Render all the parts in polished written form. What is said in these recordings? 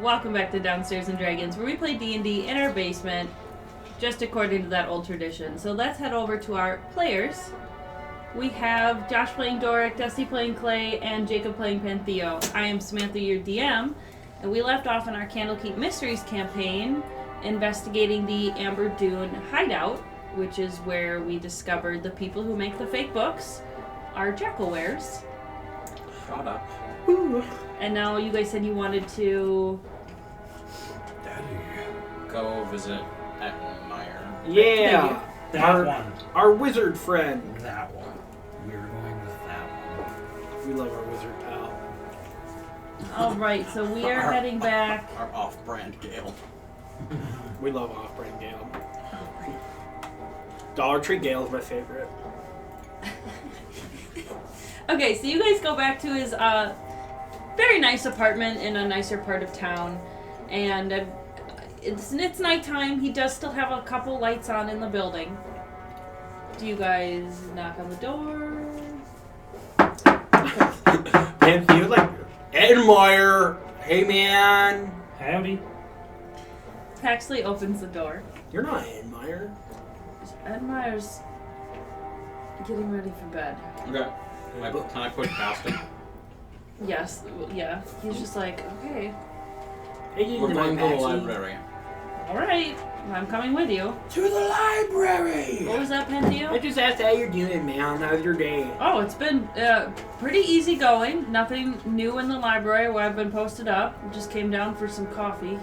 Welcome back to Downstairs and Dragons, where we play D&D in our basement, just according to that old tradition. So let's head over to our players. We have Josh playing Doric, Dusty playing Clay, and Jacob playing Pantheo. I am Samantha, your DM, and we left off in our Candlekeep Mysteries campaign, investigating the Amberdune Hideout, which is where we discovered the people who make the fake books are jackal-wares. Shut up. Ooh. And now you guys said you wanted to... Go visit Ettenmeyer. Yeah. That one. Our wizard friend. That one. We're going with that one. We love our wizard pal. Alright, so we are heading back... Our off-brand Gale. We love off-brand Gale. Dollar Tree Gale is my favorite. Okay, so you guys go back to his very nice apartment in a nicer part of town, and it's nighttime. He does still have a couple lights on in the building. Do you guys knock on the door? And he was like, Ettenmeyer, hey man. Howdy. Paxley opens the door. You're not Ettenmeyer. Ettenmeyer's getting ready for bed. Okay. Can I push past him? Yes, yeah. He's just like, okay, Hey, We're going to the Paxley. library. alright, I'm coming with you. To the library. What was that, I Pantheo? just asked how you're doing, man. How's your day? Oh, it's been pretty easy going. Nothing new in the library where I've been posted up. Just came down for some coffee.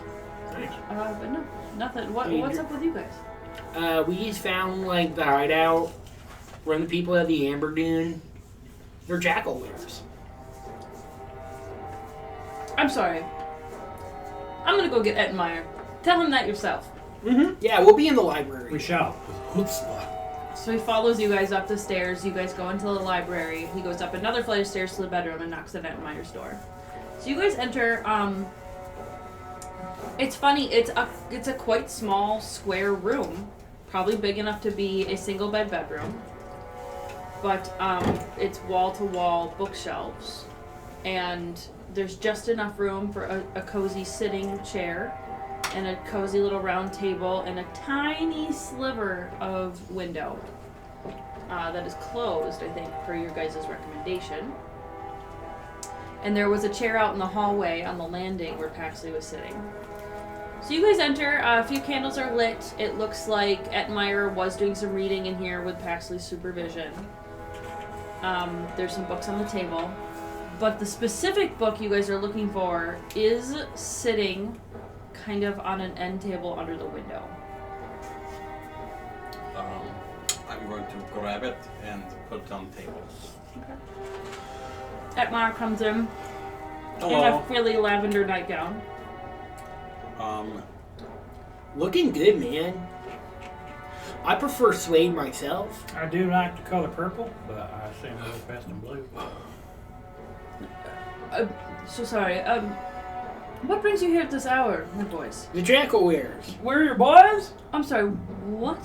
Nice. But no, nothing. What's up with you guys? We just found, like, the hideout from the people of the Amberdune. They're jackal-wares. I'm sorry. I'm gonna go get Ettenmeyer. Tell him that yourself. Mm-hmm. Yeah, we'll be in the library. We shall. So he follows you guys up the stairs. You guys go into the library. He goes up another flight of stairs to the bedroom and knocks at Ettenmeyer's door. So you guys enter. It's funny. It's a quite small square room, probably big enough to be a single bed bedroom. But it's wall-to-wall bookshelves, and there's just enough room for a cozy sitting chair and a cozy little round table and a tiny sliver of window that is closed, I think, per your guys' recommendation. And there was a chair out in the hallway on the landing where Paxley was sitting. So you guys enter, a few candles are lit. It looks like Ettenmeyer was doing some reading in here with Paxley's supervision. There's some books on the table. But the specific book you guys are looking for is sitting kind of on an end table under the window. I'm going to grab it and put it on the table. Okay. Ettenmeyer comes in Hello. in a frilly lavender nightgown. Looking good, man. I prefer suede myself. I do like the color purple, but I assume it was best in blue. So sorry. What brings you here at this hour, my boys? The jackal-wares. We're your boys? I'm sorry. What?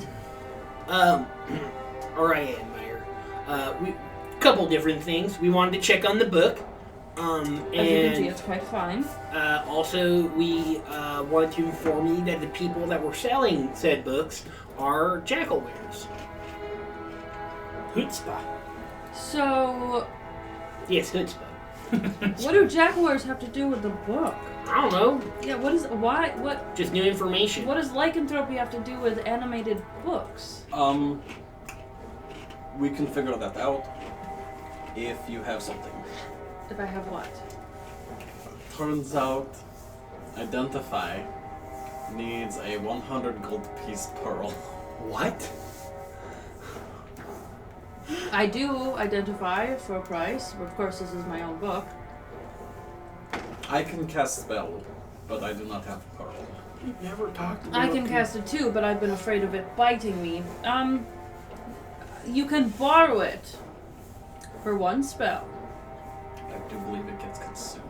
Alright, Ettenmeyer. We couple different things. We wanted to check on the book. As you can see, And it's quite fine. also we wanted to inform you that the people that were selling said books are jackal-wares. Chutzpah. So, Yes, chutzpah. what do jaguars have to do with the book? I don't know. Yeah, what Just new information. does lycanthropy have to do with animated books? We can figure that out if you have something. If I have what? Turns out, Identify needs a 100 gold piece pearl. What? I do identify for a price. Of course, this is my own book. I can cast spell, but I do not have pearl. We've never talked about I can cast it too, but I've been afraid of it biting me. You can borrow it for one spell. I do believe it gets consumed.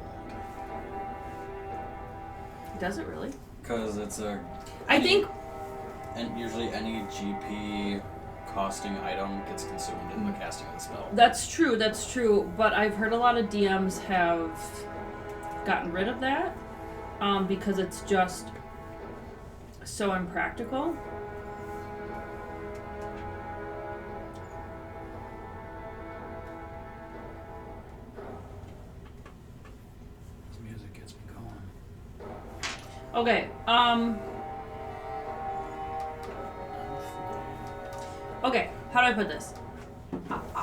Does it really? Because it's a... I think... And usually any GP costing item gets consumed in the casting of the spell. That's true, but I've heard a lot of DMs have gotten rid of that because it's just so impractical. This music gets me going. Okay, okay, how do I put this?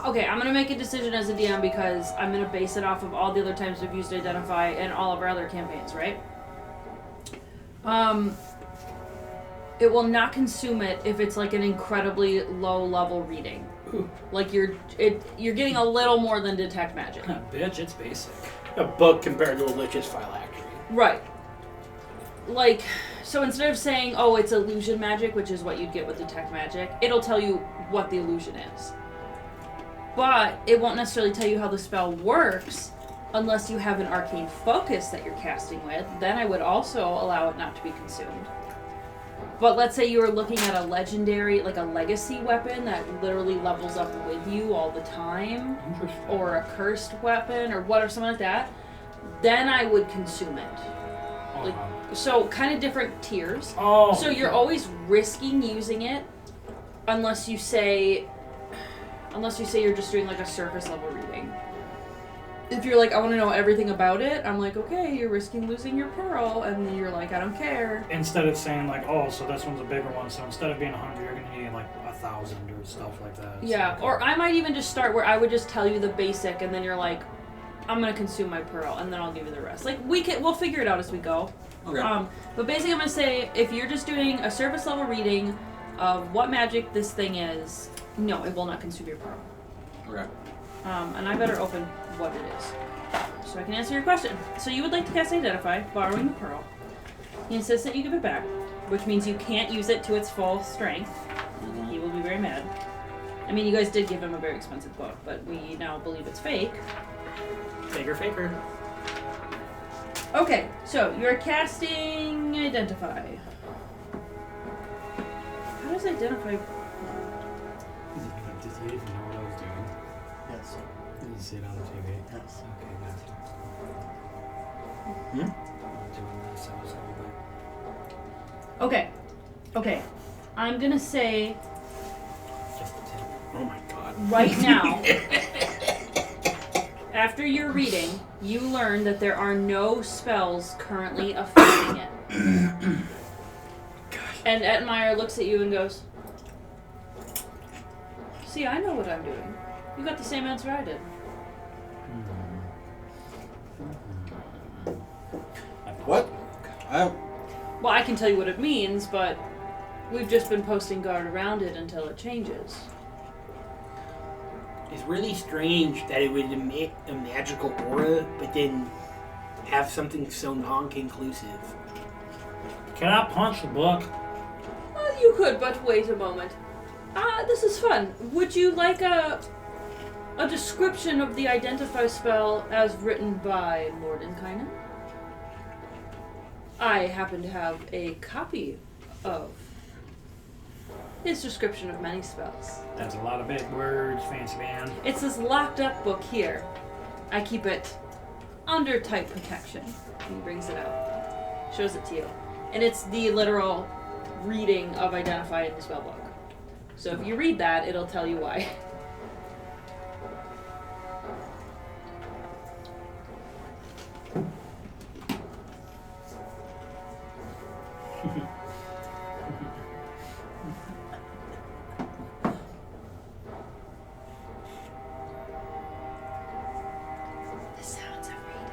Okay, I'm gonna make a decision as a DM because I'm gonna base it off of all the other times we've used Identify and all of our other campaigns, right? It will not consume it if it's like an incredibly low level reading. Ooh. Like you're getting a little more than detect magic. Bitch, it's basic. A book compared to a Lich's phylactery. Right. Like, so instead of saying, oh, it's illusion magic, which is what you'd get with detect magic, it'll tell you what the illusion is. But it won't necessarily tell you how the spell works unless you have an arcane focus that you're casting with. Then I would also allow it not to be consumed. But let's say you were looking at a legendary, like a legacy weapon that literally levels up with you all the time, Interesting. or a cursed weapon, or what, or something like that, then I would consume it. Like, so kind of different tiers. Oh. So you're always risking using it unless you say you're just doing like a surface level reading. If you're like, I want to know everything about it, I'm like, okay, you're risking losing your pearl, and then you're like, I don't care. Instead of saying like, oh, so this one's a bigger one, so instead of being 100, you're gonna need like 1,000 or stuff like that. Yeah, or I might even just start where I would just tell you the basic, and then you're like, I'm gonna consume my pearl, and then I'll give you the rest. Like we'll figure it out as we go. Okay. But basically, I'm gonna say if you're just doing a surface level reading of what magic this thing is, no, it will not consume your pearl. Okay. And I better open what it is so I can answer your question. So you would like to cast Identify, borrowing the pearl. He insists that you give it back, which means you can't use it to its full strength. Mm-hmm. He will be very mad. I mean, you guys did give him a very expensive book, but we now believe it's fake. Faker. Okay, so you're casting Identify. How does Identify... Did you even know what I was doing? Yes. Did you see it on the TV? Yes. Okay, gotcha. I'm doing this, I was all like, Okay. I'm gonna say just a tip. Oh my god. right now, after your reading, you learn that there are no spells currently affecting it. And Ettenmeyer looks at you and goes, see, I know what I'm doing. You got the same answer I did. What? Well, I can tell you what it means, but we've just been posting guard around it until it changes. It's really strange that it would emit a magical aura, but then have something so non-conclusive. Can I punch the book? Well, you could, but wait a moment. This is fun. Would you like a description of the Identify spell as written by Mordenkainen? I happen to have a copy of his description of many spells. That's a lot of big words, fancy man. It's this locked up book here. I keep it under tight protection. He brings it out. Shows it to you. And it's the literal reading of Identify in the spellbook. So if you read that, it'll tell you why. The sounds of reading.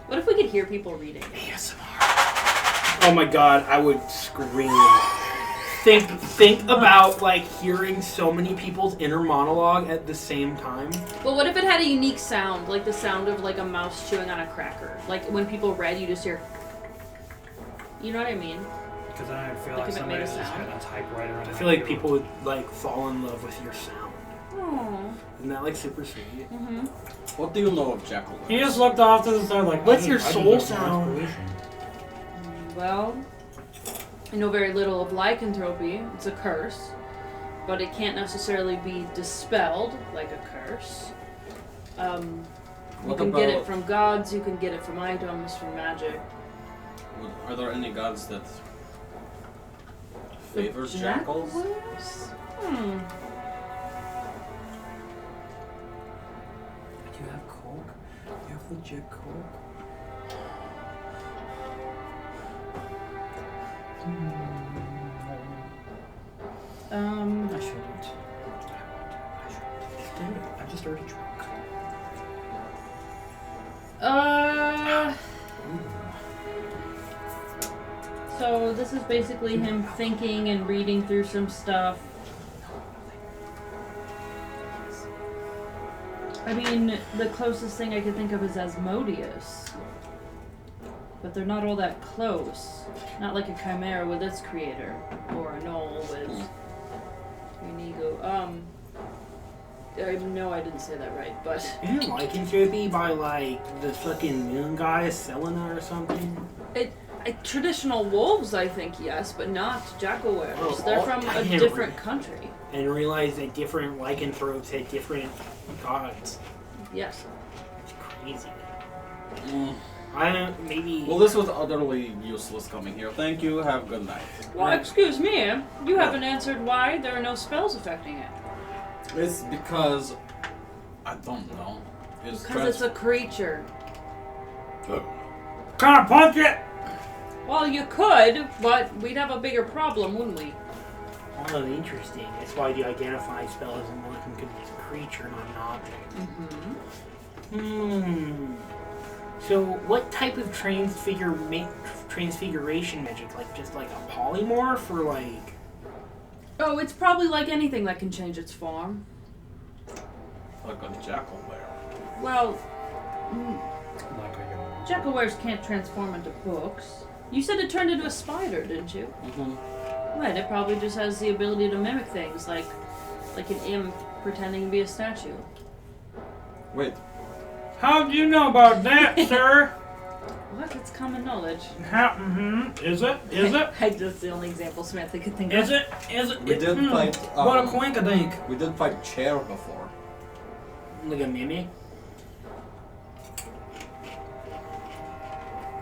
What if we could hear people reading? ASMR. Oh my god, I would scream. Think about like hearing so many people's inner monologue at the same time. But what if it had a unique sound, like the sound of like a mouse chewing on a cracker? Like when people read, you just hear. You know what I mean? Because I feel Like like if it made a somebody's just sound? got a typewriter. I feel like people would like fall in love with your sound. Oh. Isn't that like super sweet? Mm-hmm. What do you know of Jekyll? He just looked off to the side like, What's I your just- I soul just looked for sound? inspiration. Well, I know very little of lycanthropy. It's a curse, but it can't necessarily be dispelled like a curse. You can get it from gods, you can get it from items, from magic. Are there any gods that favors jackals? Do you have coke? Do you have legit coke? I shouldn't. I'm just already drunk. So this is basically him thinking and reading through some stuff. I mean, the closest thing I could think of is Asmodeus. But they're not all that close. Not like a chimera with its creator, or a gnoll with an ego. I know I didn't say that right, but... Isn't lycanthropy by, like, the fucking moon goddess, Selena or something? Traditional wolves, I think, yes, but not jackal-wares. Oh, They're from a different country. And realize that different lycanthropes had different gods. Yes. It's crazy. Mm. Maybe... Well, this was utterly useless coming here. Thank you, have a good night. Well, excuse me, you haven't answered why there are no spells affecting it. It's because... I don't know. Because it's a creature. Can I punch it? Well, you could, but we'd have a bigger problem, wouldn't we? Oh, interesting. That's why the identify spell isn't working, because it's a creature, not an object. So, what type of transfiguration magic? Like, just like a polymorph, or like... Oh, it's probably like anything that can change its form. Like a jackal-ware. Well, Like a jackal-wares can't transform into books. You said it turned into a spider, didn't you? Mm-hmm. Right, it probably just has the ability to mimic things, like an imp pretending to be a statue. Wait. How do you know about that, sir? What? It's common knowledge. Is it? Is it? That's the only example Samantha could think Is of. it? Is it? We did fight... What a quink-a-dink. We did fight Chair before. Like a mimic?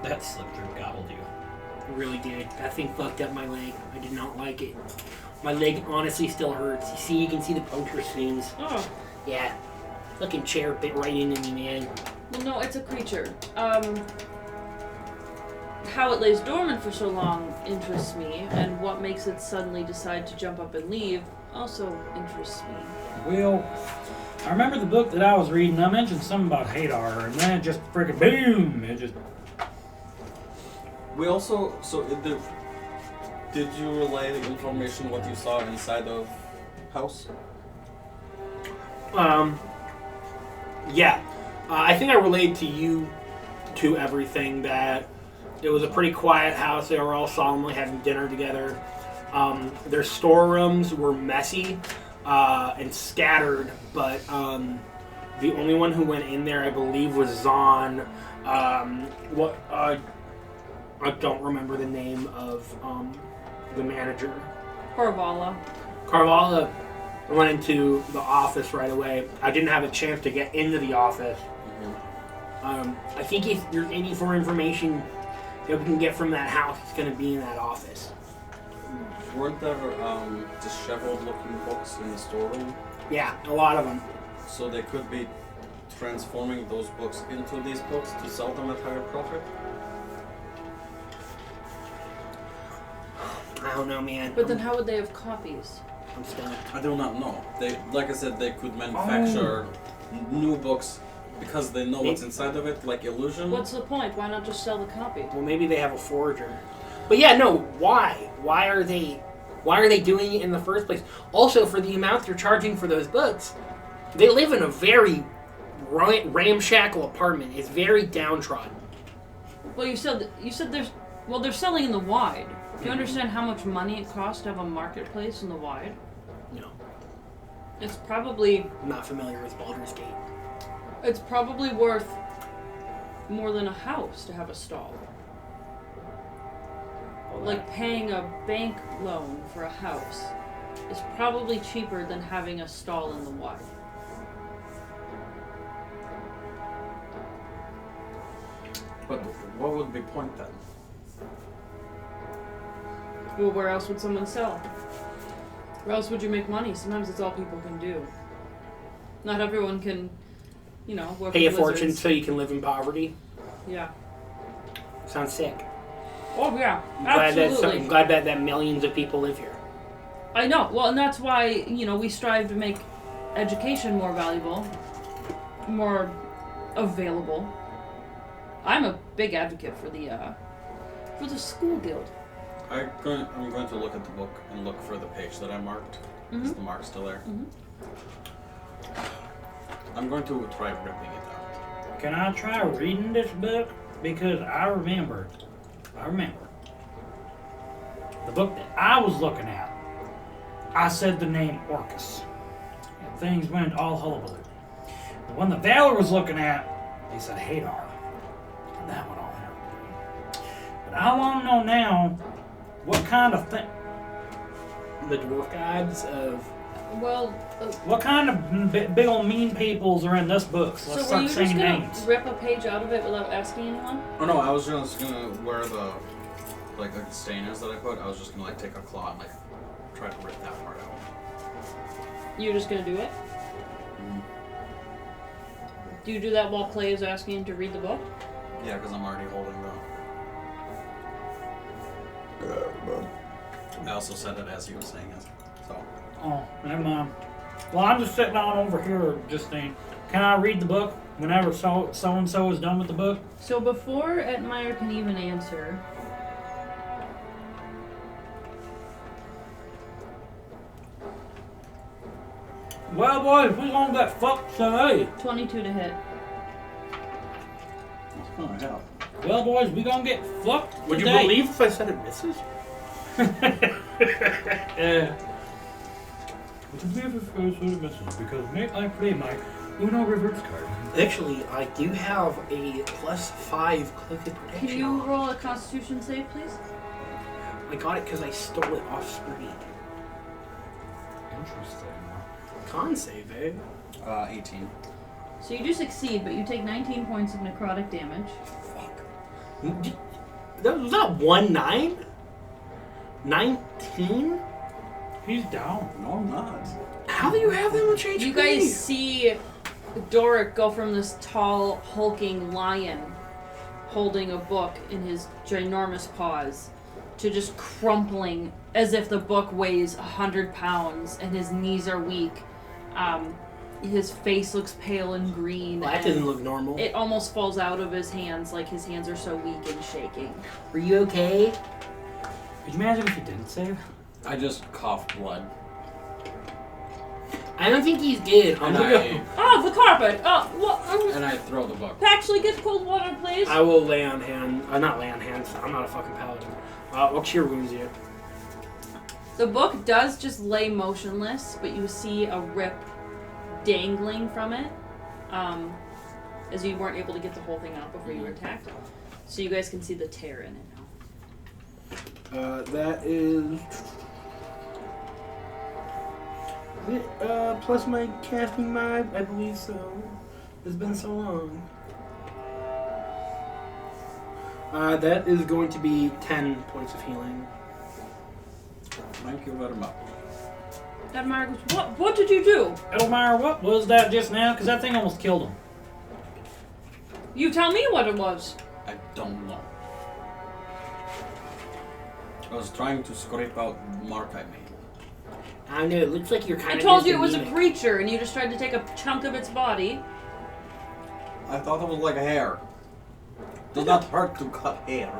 That slip through gobbled you. It really did. That thing fucked up my leg. I did not like it. My leg honestly still hurts. You can see the puncture seams. Oh. Yeah. Fucking chair bit right into me, man. Well, no, it's a creature. How it lays dormant for so long interests me, and what makes it suddenly decide to jump up and leave also interests me. Well, I remember the book that I was reading. I mentioned something about Hadar, and then it just freaking boom! It just... We also... Did you relay the information what you saw inside of house? Yeah. I think I relayed to you everything that it was a pretty quiet house. They were all solemnly having dinner together. Their storerooms were messy and scattered, but the only one who went in there, I believe, was Zahn. I don't remember the name of the manager. Carvala went into the office right away. I didn't have a chance to get into the office. I think if there's any more information that we can get from that house, it's going to be in that office. Weren't there disheveled-looking books in the storeroom? Yeah, a lot of them. So they could be transforming those books into these books to sell them at higher profit? I don't know, man. But then how would they have copies? I'm stumped. I do not know. They, like I said, they could manufacture new books because they know what's inside of it, like illusion. What's the point? Why not just sell the copy? Well, maybe they have a forger. But yeah, no. Why? Why are they doing it in the first place? Also, for the amount they're charging for those books, they live in a very ramshackle apartment. It's very downtrodden. Well, you said they're selling in the wide. Do you understand how much money it costs to have a marketplace in the wide? No. It's probably... I'm not familiar with Baldur's Gate. It's probably worth more than a house to have a stall. Like paying a bank loan for a house is probably cheaper than having a stall in the wide. What would be point then? Well, where else would someone sell? Where else would you make money? Sometimes it's all people can do. Not everyone can, work Pay a with fortune wizards. so you can live in poverty. Yeah. Sounds sick. Oh yeah, I'm absolutely. glad that millions of people live here. I know. Well, and that's why we strive to make education more valuable, more available. I'm a big advocate for the school guild. I'm going to look at the book and look for the page that I marked. Is the mark still there? I'm going to try ripping it out. Can I try reading this book? Because I remember the book that I was looking at. I said the name Orcus, and things went all hullabaloo. The one that Valor was looking at, he said Hadar, and that went all hullabaloo. But I want to know now what kind of thing. The dwarf gods of. Well, What kind of big old mean peoples are in this book? So let's so were start you just saying gonna names. rip a page out of it without asking anyone? Oh no, I was just gonna wear the stainers that I put. I was just gonna take a claw and try to rip that part out. You're just gonna do it? Do you do that while Clay is asking him to read the book? Yeah, because I'm already holding I also said it as he was saying it. So. Oh, never mind. Well, I'm just sitting on over here just saying, can I read the book whenever so-and-so is done with the book? So before Ettenmeyer can even answer, Well, boys, we gonna get fucked today. 22 to hit. Oh, yeah. Well, boys, we gonna get fucked Would you today. believe if I said it misses? Yeah. Would you believe if I said it misses? Because I play my Uno reverse card. Actually, I do have a +5 cloaked protection. Can you roll a Constitution save, please? I got it because I stole it off screen. Interesting. Con save, eh? 18. So you do succeed, but you take 19 points of necrotic damage. Fuck. That was that 1-9? 19? He's down. No, I'm not. How do you have that much HP? You guys see Doric go from this tall, hulking lion holding a book in his ginormous paws to just crumpling as if the book weighs 100 pounds and his knees are weak. His face looks pale and green. Well, that and doesn't look normal. It almost falls out of his hands, like his hands are so weak and shaking. Are you okay? Could you imagine if he didn't save? I just coughed blood. I don't think he's dead. And I, Oh, the carpet! Oh, what? and I throw the book. Actually, get cold water, please. I will lay on hand. Not lay on hands. I'm not a fucking paladin. What cure wounds you? The book does just lay motionless, but you see a rip dangling from it, as you weren't able to get the whole thing out before you were attacked. So you guys can see the tear in it now. That is... plus my casting mod, I believe so. It's been so long. That is going to be 10 points of healing. Thank you very much. Ettenmeyer goes, what did you do? Ettenmeyer, what was that just now? Because that thing almost killed him. You tell me what it was. I don't know. I was trying to scrape out mark I made. I know, it looks like you're kind I of told you it was a anemic. creature, and you just tried to take a chunk of its body. I thought it was like a hair. Does not hurt to cut hair.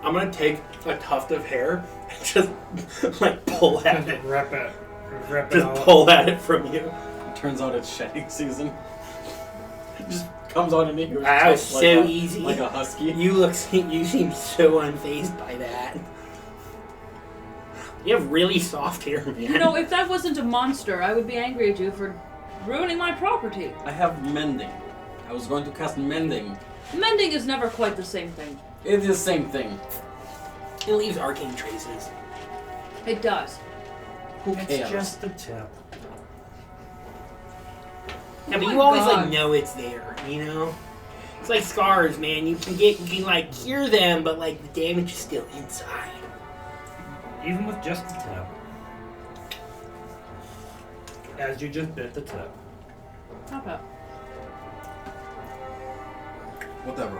I'm gonna take a tuft of hair and just like pull at it. Rip it. Rip it Just out. pull at it from you. It turns out it's shedding season. It just comes out into your That was chest so easy. like a husky. You seem so unfazed by that. You have really soft hair, man. You know, if that wasn't a monster, I would be angry at you for ruining my property. I have mending. I was going to cast mending. Mending is never quite the same thing. It is the same thing. It leaves arcane traces. It does. Who It's cares? just the tip. Yeah, but Oh you my always God. like know it's there, you know? It's like scars, man. You can like cure them, but like the damage is still inside. Even with just the tip. As you just bit the tip. Hop up. Whatever.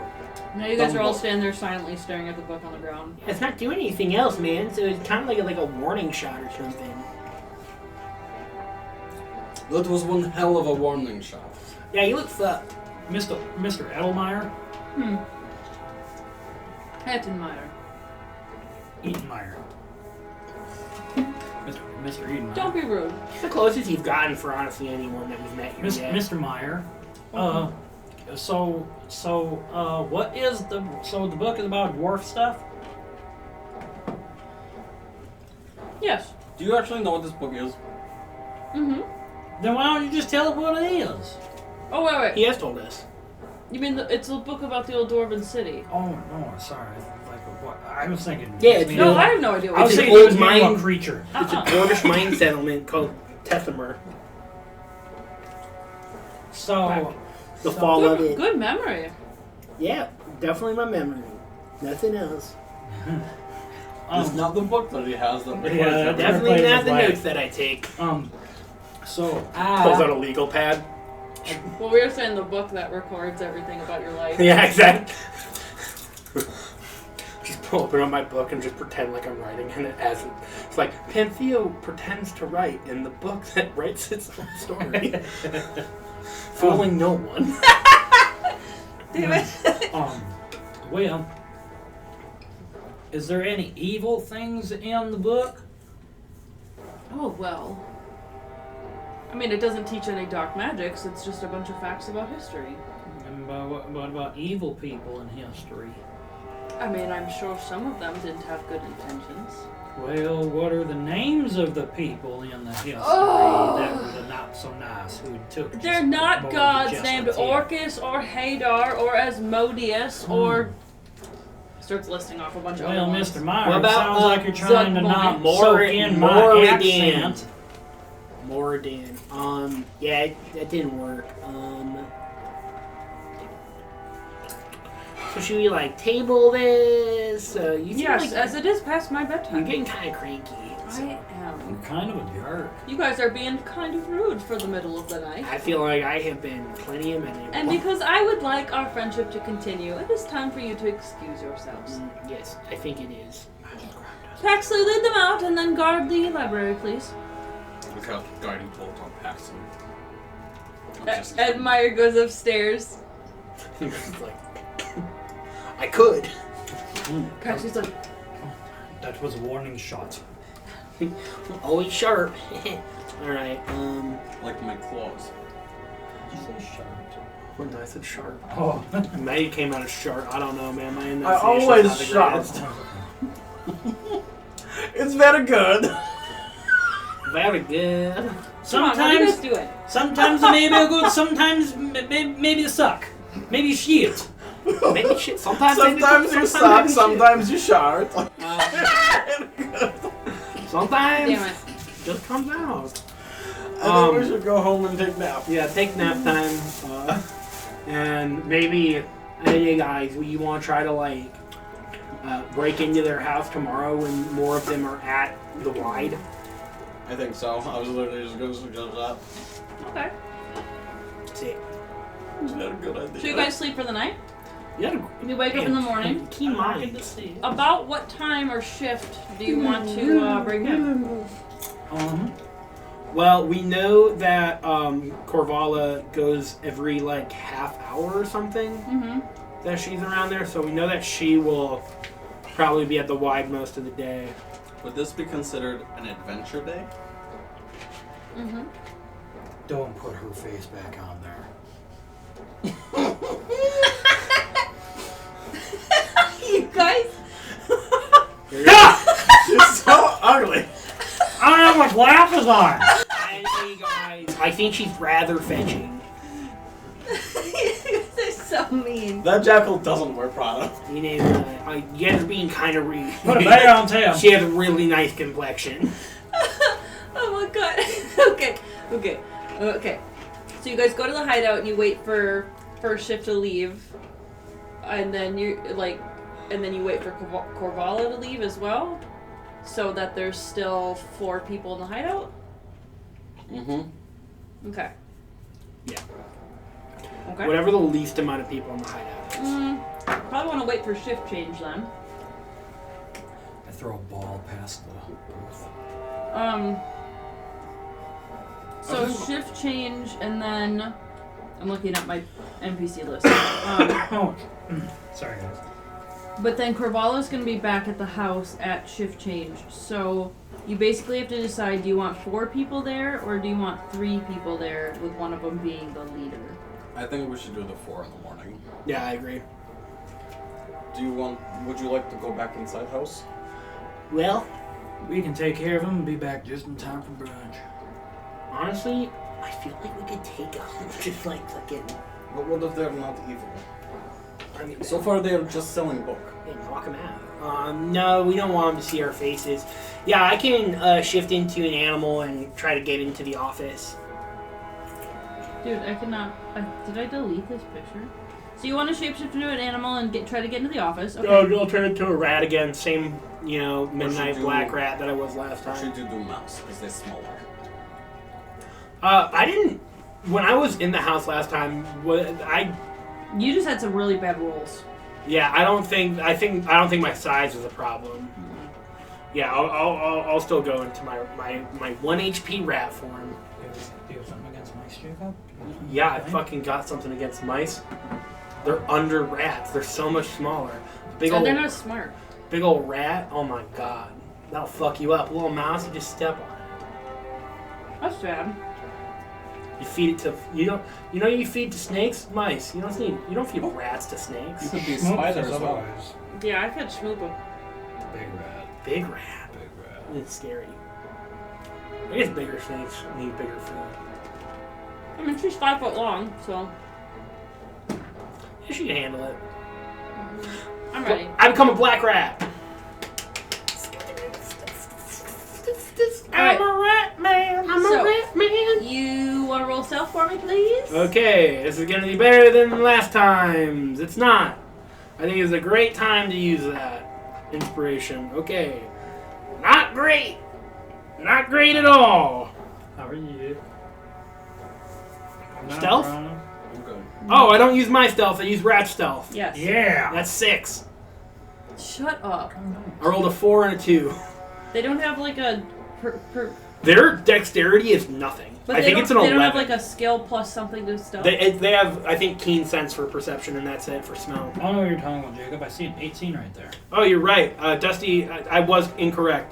Now you guys are all Dumbo. standing there silently staring at the book on the ground. It's not doing anything else, man. So it's kind of like a warning shot or something. That was one hell of a warning shot. Yeah, you look fucked. Mr. Ettenmeyer? Ettenmeyer. Ettenmeyer. Mr. Ettenmeyer. Don't be rude. It's the closest you've gotten for honestly anyone that we've met here yet. Mr. Meyer. What is the book is about dwarf stuff? Yes. Do you actually know what this book is? Mm-hmm. Then why don't you just tell us what it is? Oh, wait. He has told us. You mean it's a book about the old Dwarven city? Oh no, sorry. What? I was thinking. Yeah, it's No, I have no idea I what was It's it an is. old thinking mine- a creature. It's a dwarvish mine settlement called Ettenmeyer. So The fall of it. Good memory. Yeah, definitely my memory. Nothing else. It's not the book that he has that records Yeah, everything. Definitely plays not his the life. notes that I take. So Pulls out a legal pad. Well, we were saying the book that records everything about your life. Yeah, exactly. Just open up my book and just pretend like I'm writing in it as it's like Pantheo pretends to write in the book that writes its own story, fooling no one. Damn it. well, is there any evil things in the book? Oh, well. I mean, it doesn't teach any dark magics. It's just a bunch of facts about history. And what about evil people in history? I mean, I'm sure some of them didn't have good intentions. Well, what are the names of the people in the history that were the not so nice who took? They're just not more gods just named a tip? Orcus or Hadar or Asmodeus or... Starts listing off a bunch of Well, other ones. Mr. Meyer, What it about, sounds like you're trying to not soak in my Moradin? accent. Moradin. Yeah, that didn't work. So should we like table this? You seem Yes, like as it is past my you're bedtime. getting kind of cranky. I am. You're kind of a jerk. You guys are being kind of rude for the middle of the night. I feel like I have been plenty of many. And because I would like our friendship to continue, it is time for you to excuse yourselves. Yes, I think it is. Paxley, lead them out and then guard the library, please. Look how guiding bolt on Paxton. Ed Meyer goes upstairs. It's like, I could. Paxley's like, That was a warning shot. Always sharp. Alright, Like my claws. Did you say sharp? when I said sharp. Oh. Maybe it came out as sharp. I don't know, man. My I enunciation's always not the greatest. sharp. It's very good. Very good. come on, how do you Sometimes, guys do it? sometimes it may be good. Sometimes maybe you suck. Maybe you shit. Maybe shit. Sometimes You suck, sometimes you shart. Sometimes Damn it. just comes out. I think we should go home and take nap. Yeah, take nap time. And maybe any of you guys, you want to try to like break into their house tomorrow when more of them are at the wide? I think so. I was literally just going to suggest that. Okay. See. Is that a good idea? So you guys sleep for the night? Yeah. You wake up in the morning? Keen mind. About what time or shift do you want to bring him? Well, we know that Corvala goes every like half hour or something. Mm-hmm. That she's around there, so we know that she will probably be at the wide most of the day. Would this be considered an adventure day? Mm-hmm. Don't put her face back on there. You guys? She's so ugly. I don't know what glasses on. Anyway, guys, I think she's rather fetching. You guys are so mean. That jackal doesn't wear Prada. You know, you guys are being kind of rude. Put a bear on tail. She has a really nice complexion. Oh my god. Okay. So you guys go to the hideout and you wait for first shift to leave. and then you wait for Corvala to leave as well, so that there's still 4 people in the hideout. Mm-hmm. Okay. Yeah. Okay. Whatever the least amount of people in the hideout is. Probably want to wait for shift change then. I throw a ball past the booth. So shift change, and then I'm looking at my NPC list. Sorry, guys. But then Corvala's going to be back at the house at shift change. So you basically have to decide: do you want 4 people there, or do you want 3 people there, with one of them being the leader? I think we should do the 4 in the morning. Yeah, I agree. Would you like to go back inside house? Well, We can take care of them and be back just in time for brunch. honestly, I feel like we could take them. Just like fucking. But what if they're not evil? I mean, So far they're just selling book. yeah, knock them out. No, we don't want them to see our faces. Yeah, I can shift into an animal and try to get into the office. Dude, I cannot. Did I delete this picture? So you want to shapeshift into an animal and try to get into the office? Okay. I'll turn into a rat again. Same, midnight black rat that I was last Or time. should you do mouse, because they're smaller? I didn't. When I was in the house last time, You just had some really bad rolls. yeah, I don't think my size was a problem. Yeah, I'll still go into my 1 HP rat form. Do you have something against mice, Jacob? Yeah, I fucking got something against mice. They're under rats. They're so much smaller. So they're not smart. Big old rat. Oh my god, that'll fuck you up. A little mouse, you just step on it. That's bad. You feed it to you feed to snakes, mice. You don't feed rats to snakes. You could be Smoke spiders says as well. otherwise. Yeah, I've had Schmoopa. Big rat. Big rat. Big rat. It's scary. I guess bigger snakes need bigger food. I mean, she's 5 foot long, so Yeah, she can handle it. I'm ready. I become a black rat. Alright. I'm a rat man. I'm So- a rat man. You want to roll stealth for me, please? Okay, this is gonna be better than last times. It's not. I think it's a great time to use that inspiration. Okay, not great. Not great at all. How are you? Not Stealth? wrong. I'm good. Oh, I don't use my stealth. I use rat stealth. Yes. Yeah. That's 6. Shut up. I rolled a 4 and a 2. They don't have like a. Their dexterity is nothing. But I think it's an 11. They don't have like a skill plus something to stealth. They have, I think, keen sense for perception, and that's it for smell. I don't know what you're talking about, Jacob. I see an 18 right there. Oh, you're right. Dusty, I was incorrect.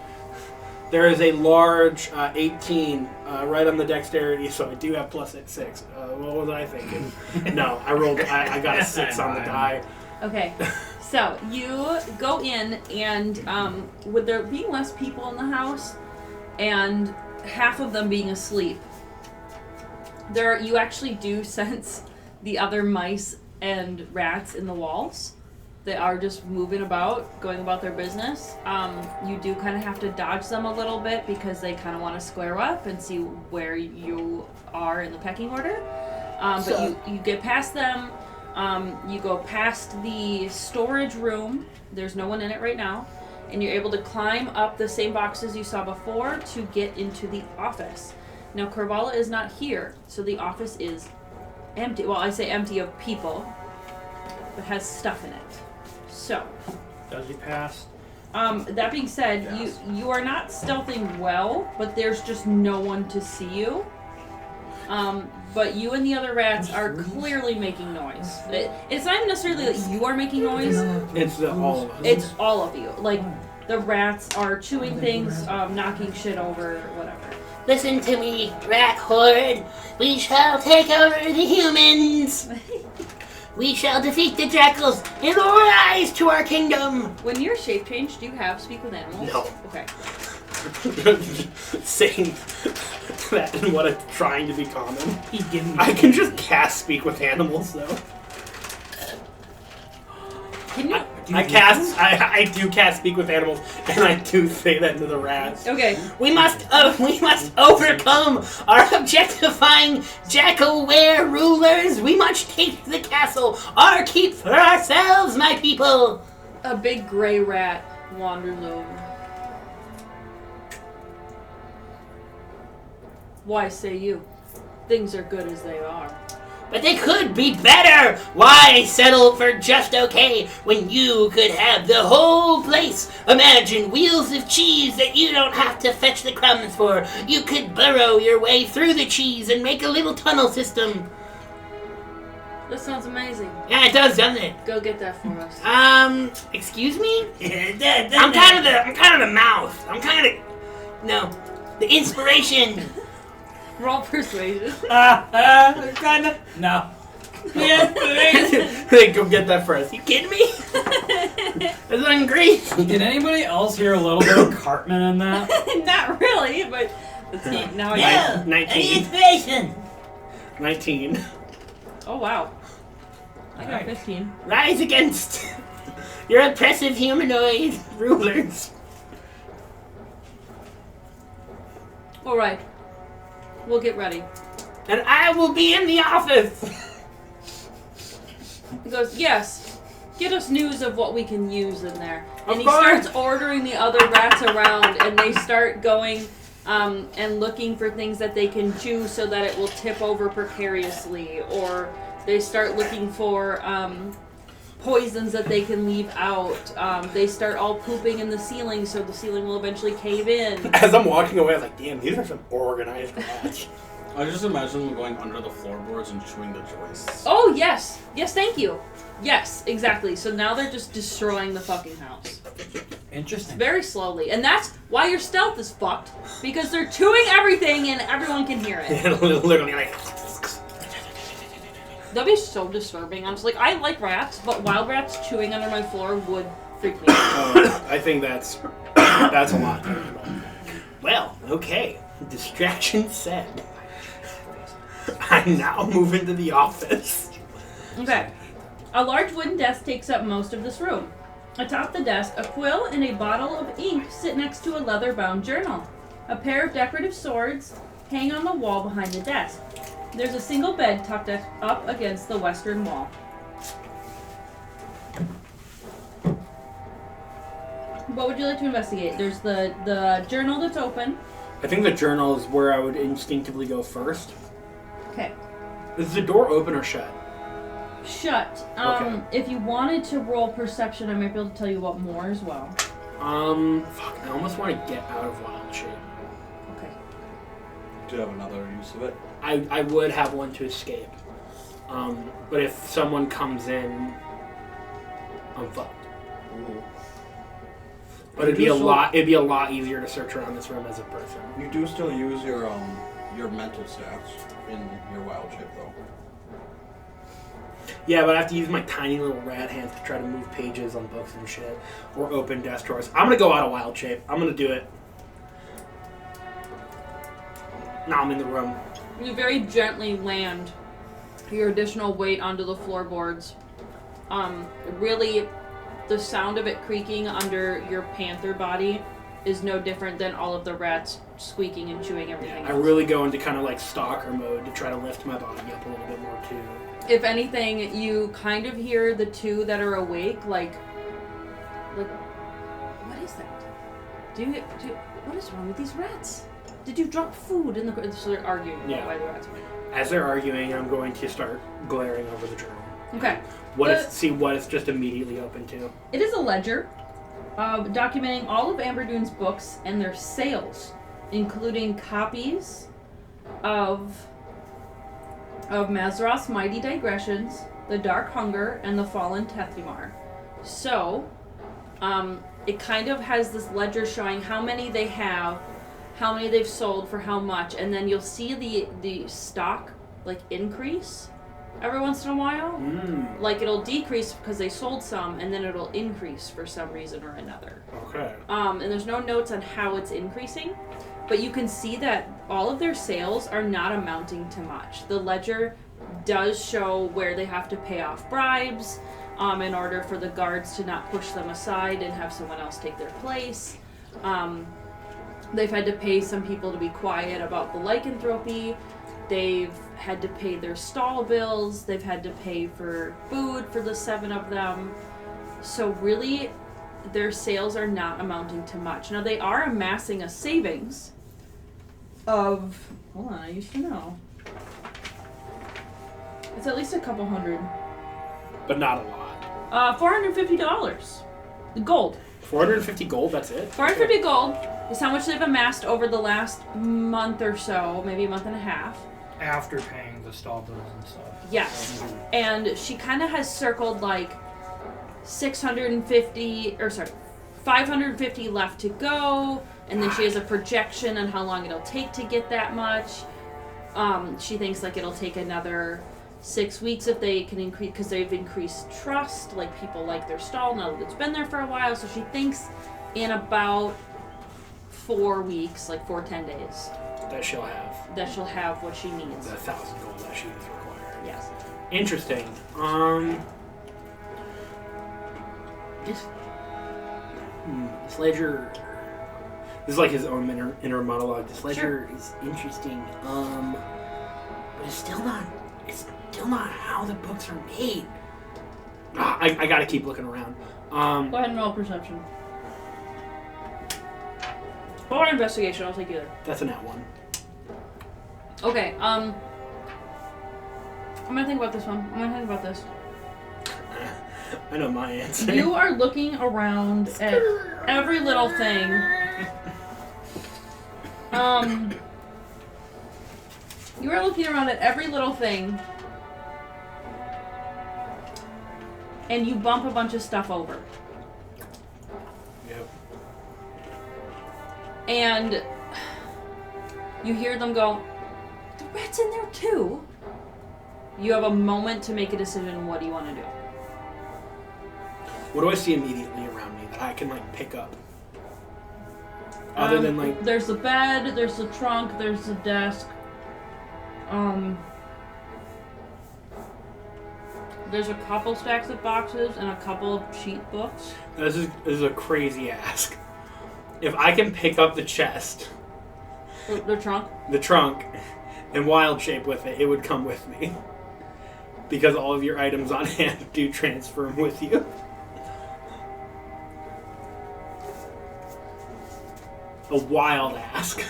There is a large 18 right on the dexterity, so I do have plus 6. What was I thinking? No, I got a 6 on the die. Okay, so you go in, and with there being less people in the house, and half of them being asleep, you actually do sense the other mice and rats in the walls. They are just moving about, going about their business. You do kind of have to dodge them a little bit because they kind of want to square up and see where you are in the pecking order. But you get past them. You go past the storage room. There's no one in it right now. And you're able to climb up the same boxes you saw before to get into the office. Now, Corvala is not here, so the office is empty. Well, I say empty of people, but has stuff in it. So, Does he pass? that being said, Yes. you are not stealthing well, but there's just no one to see you. But you and the other rats are clearly making noise. It's not even necessarily that you are making noise. It's all of us. It's all of you. Like, the rats are chewing things, knocking shit over, whatever. Listen to me, rat horde. We shall take over the humans. We shall defeat the jackals and rise to our kingdom. When you're shape changed, do you have speak with animals? No. Okay. Saying that and what I'm trying to be common. He's giving me. I can just cast speak with animals though. Can you? I do cast speak with animals, and I do say that to the rats. Okay. We must overcome our objectifying jackal-ware rulers. We must take the castle, our keep for ourselves, my people. A big gray rat wanders over. Why say you? Things are good as they are. But they could be better! Why settle for just okay when you could have the whole place? Imagine wheels of cheese that you don't have to fetch the crumbs for. You could burrow your way through the cheese and make a little tunnel system. That sounds amazing. Yeah, it does, doesn't it? Go get that for us. Excuse me? I'm kind of the mouth. The inspiration. Roll persuasion. Kind of. No. Hey, go get that first. You kidding me? That's hungry. Did anybody else hear a little bit of Cartman in that? Not really, but let's see. Now I Yeah. 19. Inspiration. 19. Oh wow. I got Nice. 15. Rise against your oppressive humanoid rulers. All right. We'll get ready. And I will be in the office. He goes, yes. Get us news of what we can use in there. And Of he course. starts ordering the other rats around, and they start going and looking for things that they can chew so that it will tip over precariously, or they start looking for poisons that they can leave out. They start all pooping in the ceiling, so the ceiling will eventually cave in. As I'm walking away, I was like, damn, these are some organized rats. I just imagine them going under the floorboards and chewing the joists. Oh, yes. Yes, thank you. Yes, exactly. So now they're just destroying the fucking house. Interesting. Very slowly. And that's why your stealth is fucked. Because they're chewing everything and everyone can hear it. Literally, like... That'd be so disturbing. I'm just like, I like rats, but wild rats chewing under my floor would freak me out. I think that's a lot. Well, okay. Distraction set. I now move into the office. Okay. A large wooden desk takes up most of this room. Atop the desk, a quill and a bottle of ink sit next to a leather-bound journal. A pair of decorative swords hang on the wall behind the desk. There's a single bed tucked up against the western wall. What would you like to investigate? There's the journal that's open. I think the journal is where I would instinctively go first. Okay. Is the door open or shut? Shut. Okay. If you wanted to roll perception, I might be able to tell you about more as well. Fuck, I almost want to get out of wild shape. Okay. Do you have another use of it? I would have one to escape. But if someone comes in, I'm fucked. Ooh. But it'd be a lot easier to search around this room as a person. You do still use your mental stats in your wild shape though. Yeah, but I have to use my tiny little rat hands to try to move pages on books and shit. Or open desk drawers. I'm gonna go out of wild shape. I'm gonna do it. Now I'm in the room. You very gently land your additional weight onto the floorboards. Really, the sound of it creaking under your panther body is no different than all of the rats squeaking and chewing everything I else. really go into kind of like stalker mode to try to lift my body up a little bit more too. If anything, you kind of hear the two that are awake, like, what is that? What is wrong with these rats? Did you drop food in the? So they're arguing about Yeah. why the rats went. As they're arguing, I'm going to start glaring over the journal. Okay. See what it's just immediately open to. It is a ledger documenting all of Amberdune's books and their sales, including copies of Mazroth's Mighty Digressions, The Dark Hunger, and The Fallen Tethymar. So, it kind of has this ledger showing how many they have, how many they've sold for how much, and then you'll see the stock like increase every once in a while. Like it'll decrease because they sold some, and then it'll increase for some reason or another. Okay. And there's no notes on how it's increasing, but you can see that all of their sales are not amounting to much. The ledger does show where they have to pay off bribes. in order for the guards to not push them aside and have someone else take their place. They've had to pay some people to be quiet about the lycanthropy. They've had to pay their stall bills. They've had to pay for food for the 7 of them. So really, their sales are not amounting to much. Now, they are amassing a savings of... Hold on, I used to know. It's at least a couple hundred. But not a lot. $450. Gold. 450 gold, that's it? 450 gold is how much they've amassed over the last month or so, maybe a month and a half. After paying the stall bills and stuff. Yes. And she kind of has circled like 550 left to go, and then she has a projection on how long it'll take to get that much. She thinks like it'll take another 6 weeks if they can increase, because they've increased trust, like people like their stall now that it's been there for a while. So she thinks in about 4 weeks, like 10 days, that she'll have what she needs. the 1,000 gold that she is required. Yes. Interesting. This ledger. This is like his own inner monologue. This ledger is interesting. But it's still not. It's still not how the books are made. I gotta keep looking around. Go ahead and roll perception. Or investigation. I'll take either. That's a nat 1. Okay. I'm gonna think about this one. This. I know my answer. You are looking around at every little thing. You are looking around at every little thing, and you bump a bunch of stuff over. Yep. And you hear them go, "The rat's in there too." You have a moment to make a decision. What do you want to do? What do I see immediately around me that I can like pick up? Other than like, there's the bed, there's the trunk, there's the desk. There's a couple stacks of boxes and a couple of cheat books. this is a crazy ask. If I can pick up the chest, The trunk? the trunk, and wild shape with it, it would come with me. Because all of your items on hand do transfer with you. A wild ask.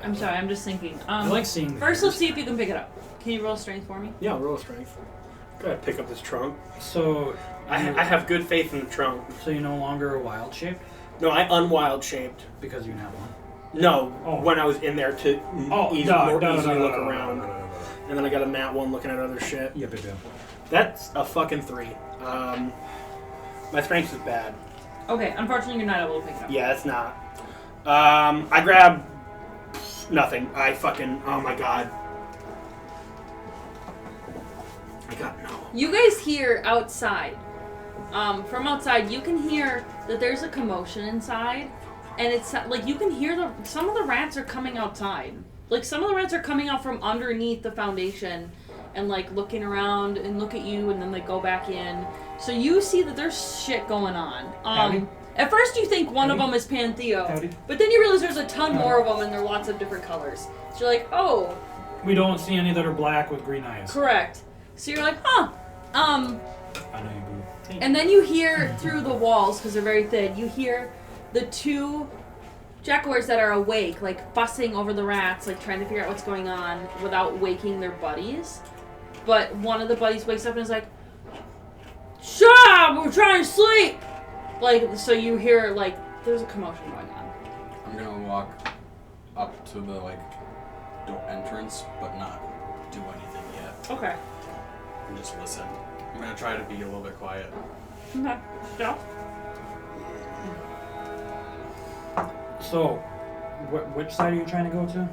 I'm sorry, I'm just thinking. I like seeing First, things. let's see if you can pick it up. Can you roll strength for me? Yeah, roll strength. Go ahead, pick up this trunk. So, I have good faith in the trunk. so you're no longer a wild shape No, I unwild shaped. because you have one. No, Oh. when I was in there to more easily look around. No. And then I got a nat 1 looking at other shit. Yep. That's a fucking 3. My strength is bad. Okay, unfortunately, you're not able to pick it up. Yeah, it's not. I grab nothing. I fucking, oh my god. I got no. You guys hear outside. From outside, you can hear that there's a commotion inside, and it's like you can hear some of the rats are coming outside. Like some of the rats are coming out from underneath the foundation, and like looking around and look at you, and then they go back in. So you see that there's shit going on. Howdy. At first you think one of Howdy. them is Pantheo, Howdy. but then you realize there's a ton more of them, and they're lots of different colors. So you're like, oh, We don't see any that are black with green eyes. correct. So you're like, huh. I know you do. And then you hear through the walls, because they're very thin, you hear the 2 jaguars that are awake, like fussing over the rats, like trying to figure out what's going on without waking their buddies. But one of the buddies wakes up and is like, "Shut up! We're trying to sleep!" Like, so you hear, like, there's a commotion going on. I'm gonna walk up to the door entrance, but not do anything yet. Okay. And just listen. I'm gonna try to be a little bit quiet. Okay. Stop. So, which side are you trying to go to?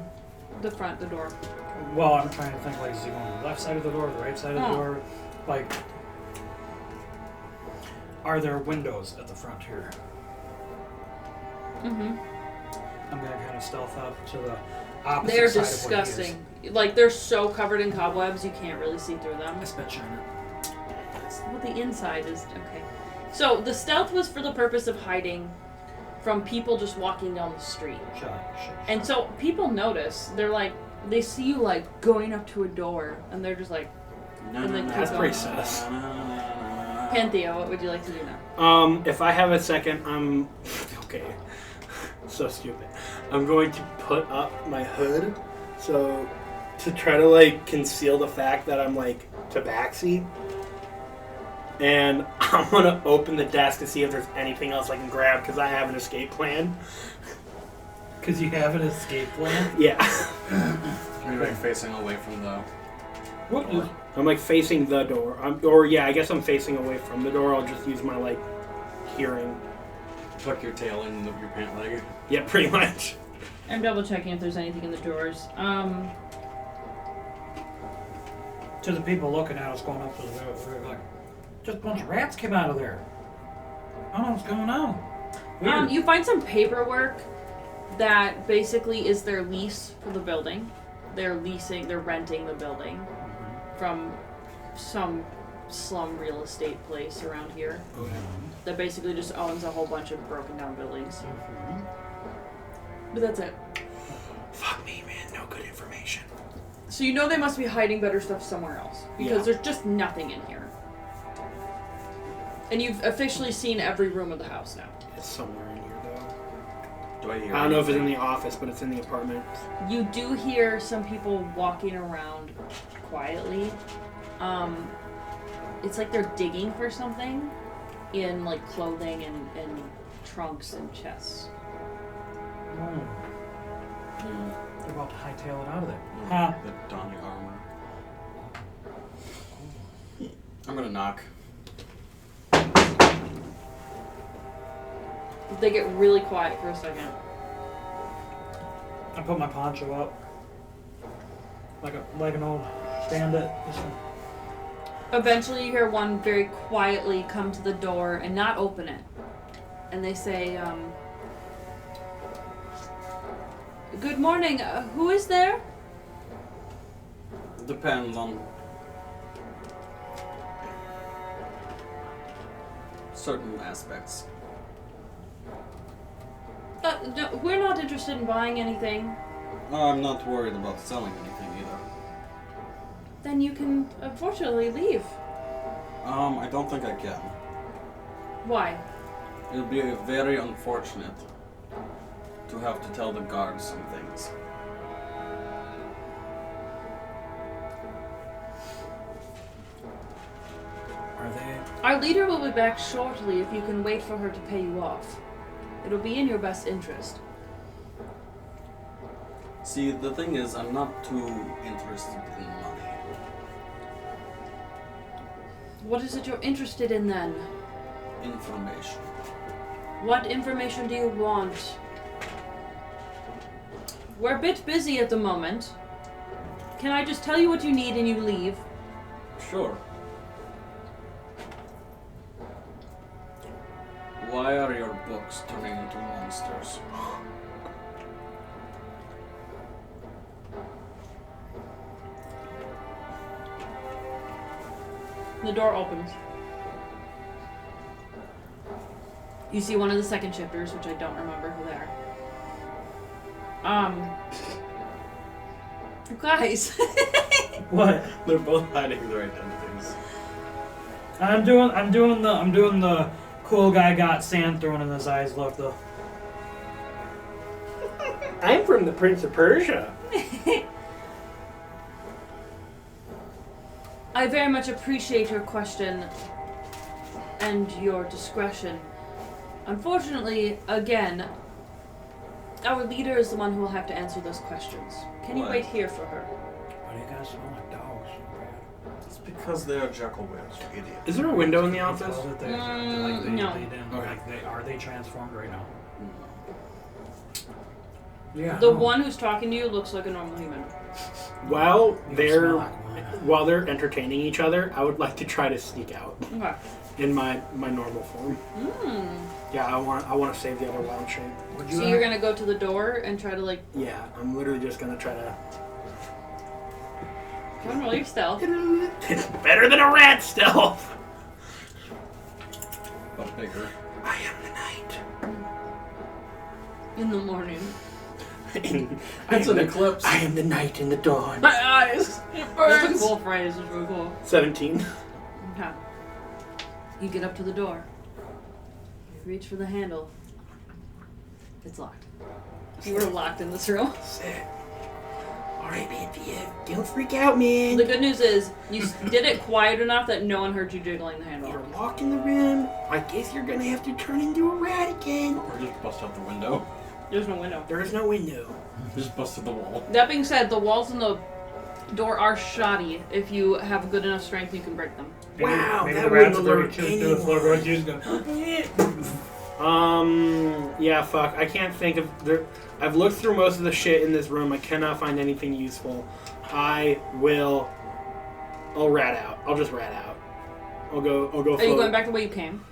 The front, the door. Well, I'm trying to think, like, is he going to the left side of the door, the right side of the Oh. door? Like, are there windows at the front here? Mm-hmm. I'm going to kind of stealth up to the opposite They're side of what he is. disgusting. Like, they're so covered in cobwebs, you can't really see through them. I spent China. Well, the inside is okay. So the stealth was for the purpose of hiding from people just walking down the street. Shut up. And so people notice. They're like, they see you like going up to a door, and they're just like, and then That's pretty sus. Panthea, what would you like to do now? If I have a second, I'm okay. So stupid. I'm going to put up my hood, so to try to like conceal the fact that I'm like tabaxi. And I'm gonna open the desk to see if there's anything else I can grab because I have an escape plan. Because you have an escape plan? Yeah. You're like facing away from the What door. is... I'm like facing the door. I guess I'm facing away from the door. I'll just use my like hearing. Tuck your tail in your pant leg. Yeah, pretty much. I'm double checking if there's anything in the drawers. To the people looking at us going up to the door, we're like, just a bunch of rats came out of there. I don't know what's going on. Weird. You find some paperwork that basically is their lease for the building. They're renting the building from some slum real estate place around here that basically just owns a whole bunch of broken down buildings. But that's it. Fuck me, man. No good information. So you know they must be hiding better stuff somewhere else because Yeah. there's just nothing in here. And you've officially seen every room of the house now. It's somewhere in here though. Do I hear? I don't know if it's in anything? the office, but it's in the apartment. You do hear some people walking around quietly. It's like they're digging for something in like clothing and trunks and chests. They're about to hightail it out of there. Huh? The donning armor. I'm gonna knock. They get really quiet for a second. I put my poncho up. Like an old bandit. Eventually you hear one very quietly come to the door and not open it. And they say, good morning, who is there? Depends on certain aspects. No, we're not interested in buying anything. I'm not worried about selling anything either. Then you can, unfortunately, leave. I don't think I can. Why? It'll be very unfortunate to have to tell the guards some things. Are they? Our leader will be back shortly if you can wait for her to pay you off. It'll be in your best interest. See, the thing is, I'm not too interested in money. What is it you're interested in then? Information. What information do you want? We're a bit busy at the moment. Can I just tell you what you need and you leave? Sure. Why are your books turning into monsters? The door opens. You see one of the second shifters, which I don't remember who they are. Guys. What? They're both hiding their identities. I'm doing the cool guy got sand thrown in his eyes look though. I'm from the Prince of Persia. I very much appreciate your question and your discretion. Unfortunately, again, our leader is the one who will have to answer those questions. Can you What? wait here for her? Why do you guys smell like dogs so bad? It's because they are jackal bears, you idiot. Is there a window in the office? Tell that they- No. Are they transformed right now? Yeah. The one who's talking to you looks like a normal human. Well, You they're smell like one. while they're entertaining each other, I would like to try to sneak out Okay. in my normal form. Yeah, I want to save the other wild shape. So you're gonna go to the door and try to like. Yeah, I'm literally just gonna try to. Don't roll your stealth. It's better than a rat stealth. But bigger. I am the night. In the morning. It's an eclipse. I am the night in the dawn. My eyes. It burns. That's a cool phrase. It's really cool. 17. Okay. You get up to the door. You reach for the handle. It's locked. You were locked in this room. Sick. Alright, man, don't freak out, man. The good news is you did it quiet enough that no one heard you jiggling the handle. You're locked in the room. I guess you're gonna have to turn into a rat again. Or just bust out the window. There's no window. There is no window. Just busted the wall. That being said, the walls and the door are shoddy. If you have good enough strength, you can break them. Wow, maybe that the rats wouldn't are alert to the floor. anyone. She's gonna. Yeah, fuck. I can't think of I've looked through most of the shit in this room. I cannot find anything useful. I'll rat out. I'll just rat out. I'll go Are float. you going back the way you came?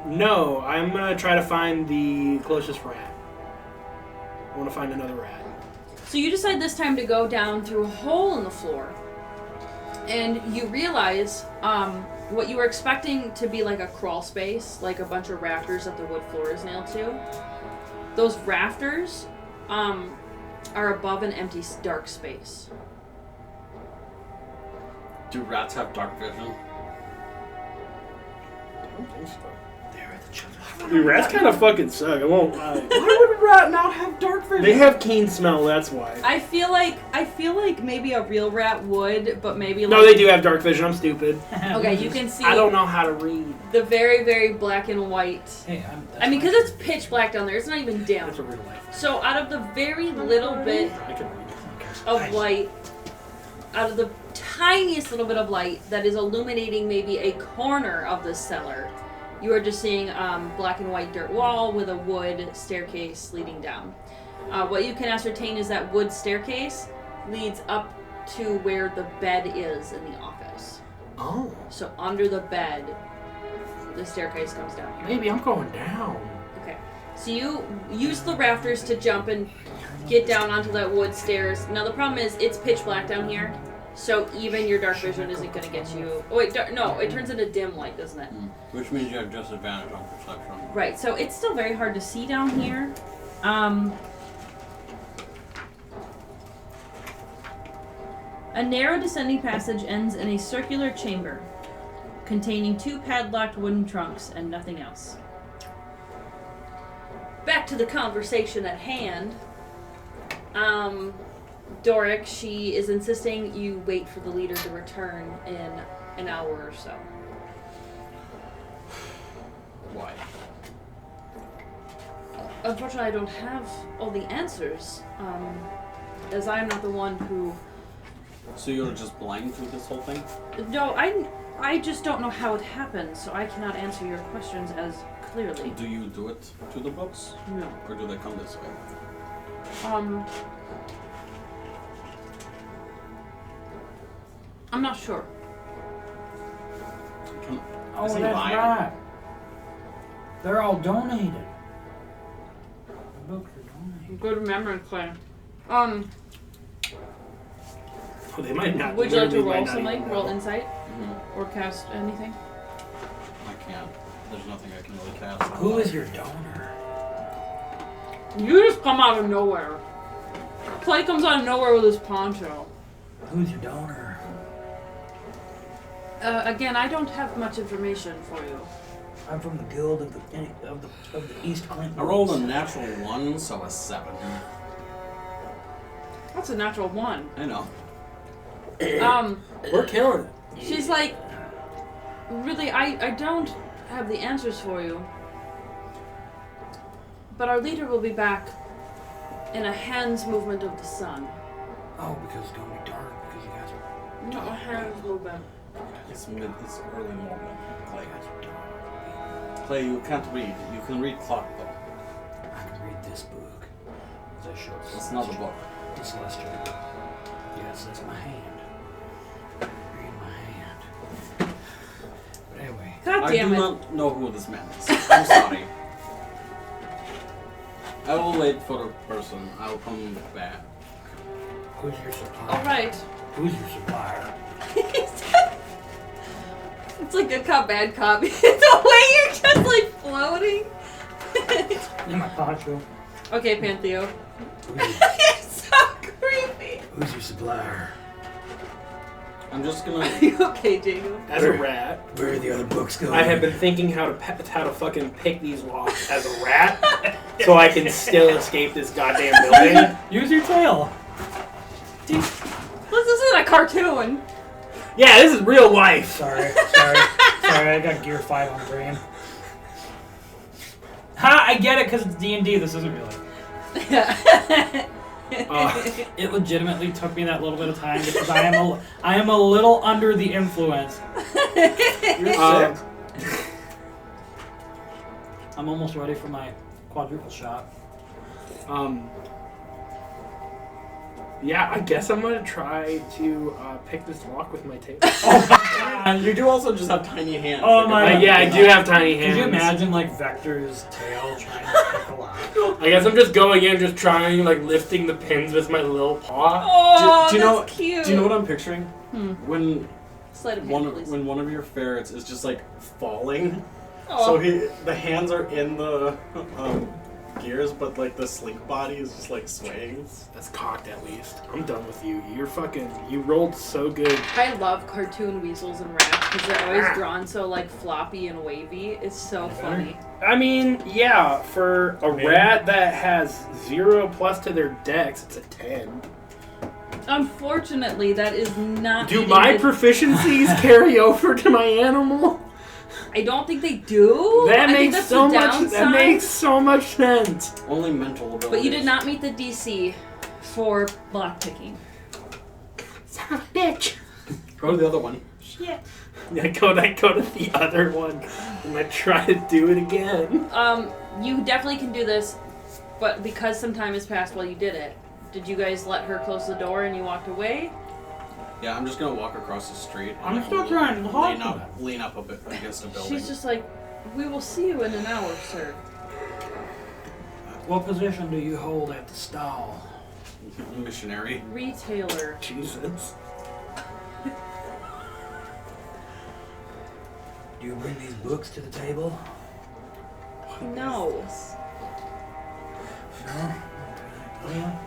No. I'm gonna try to find the closest rat. I want to find another rat. So you decide this time to go down through a hole in the floor. And you realize what you were expecting to be like a crawl space, like a bunch of rafters that the wood floor is nailed to. Those rafters are above an empty dark space. Do rats have dark vision? I don't think so. Dude, rats kind of fucking suck. I won't lie. Why would a rat not have dark vision? They have keen smell. That's why. I feel like maybe a real rat would, but maybe like No, they do have dark vision. I'm stupid. Okay, you can see I don't know how to read. the very, very black and white. Hey, I mean, because it's pitch black down there, it's not even dim. That's a real life. So out of the very little bit I can read. of light, out of the tiniest little bit of light that is illuminating maybe a corner of the cellar, you are just seeing black and white dirt wall with a wood staircase leading down. What you can ascertain is that wood staircase leads up to where the bed is in the office. Oh. So under the bed, the staircase comes down here. Maybe I'm going down. Okay. So you use the rafters to jump and get down onto that wood stairs. Now the problem is it's pitch black down here, so even your dark vision isn't going to get you. Oh wait, no, it turns into dim light, doesn't it? Which means you have disadvantage on perception. Right. So it's still very hard to see down here. A narrow descending passage ends in a circular chamber containing 2 padlocked wooden trunks and nothing else. Back to the conversation at hand. Doric, she is insisting you wait for the leader to return in an hour or so. Why? Unfortunately, I don't have all the answers, as I am not the one who... So you're just blind through this whole thing? No, I just don't know how it happened, so I cannot answer your questions as clearly. Do you do it to the books? No. Or do they come this way? I'm not sure. Oh, Is he that's lying? right. They're all donated. The books are donated. Good memory, Clay. Oh, they might not. Would you like to literally might roll not something? even Roll know. insight? Mm-hmm. Or cast anything? I can't. There's nothing I can really cast. Who is your donor? You just come out of nowhere. Clay comes out of nowhere with his poncho. Who's your donor? Again, I don't have much information for you. I'm from the guild of the East Clinton. I rolled a natural 1, so a 7. That's a natural 1. I know. We're killing it. She's like, really, I don't have the answers for you. But our leader will be back in a hand's movement of the sun. Oh, because it's gonna be dark because you guys are. Not a hand's movement. It's early morning. Clay, you can't read. You can read clock though. I can read this book. That shows. It's not a book. The Celestial book. Yes, that's my hand. Read my hand. But anyway. God I damn do it. not know who this man is. I'm sorry. I will wait for the person. I'll come back. Who's your supplier? Alright. Who's your supplier? It's like good cop, bad cop. The way you're just like floating. In my poncho. Okay, Pantheo. Who's You're so creepy. your supplier? I'm just Are gonna. you okay, Jacob? As a rat, Where are the other books going? I have been thinking how to fucking pick these locks as a rat, so I can still escape this goddamn building. Use your tail. This isn't a cartoon. Yeah, this is real life. Sorry. I got Gear 5 on the brain. Ha! I get it because it's D&D. This isn't real life. It legitimately took me that little bit of time because I am a little under the influence. You're sick. I'm almost ready for my quadruple shot. Yeah, I guess I'm gonna try to pick this lock with my tail. Oh my god! You do also just have tiny hands. Oh my Yeah, I do have tiny hands. Could you imagine like Vector's tail trying to pick a lock? I guess I'm just going in, just trying, like lifting the pins with my little paw. Oh, do you that's know? cute. Do you know what I'm picturing? When Sleight of hand, please. when one of your ferrets is just like falling, Aw. so the hands are in the gears, but like the slink body is just like swaying. That's cocked at least. I'm done with you. You rolled so good. I love cartoon weasels and rats because they're always drawn so like floppy and wavy. It's so funny. I mean, yeah, for a rat that has 0+ to their dex, it's a 10. Unfortunately, that is not. Do my proficiencies carry over to my animal? I don't think they do. That I think makes that's so the much. downside. That makes so much sense. Only mental abilities. But you did not meet the DC for lockpicking. Son of a bitch. Go to the other one. Shit. I go to the other one and I try to do it again. You definitely can do this, but because some time has passed while you did it, did you guys let her close the door and you walked away? Yeah, I'm just gonna walk across the street. And I'm like, still trying to talk lean up a bit against a building. She's just like, we will see you in an hour, sir. What position do you hold at the stall? Missionary. Retailer. Jesus. Do you bring these books to the table? No. No?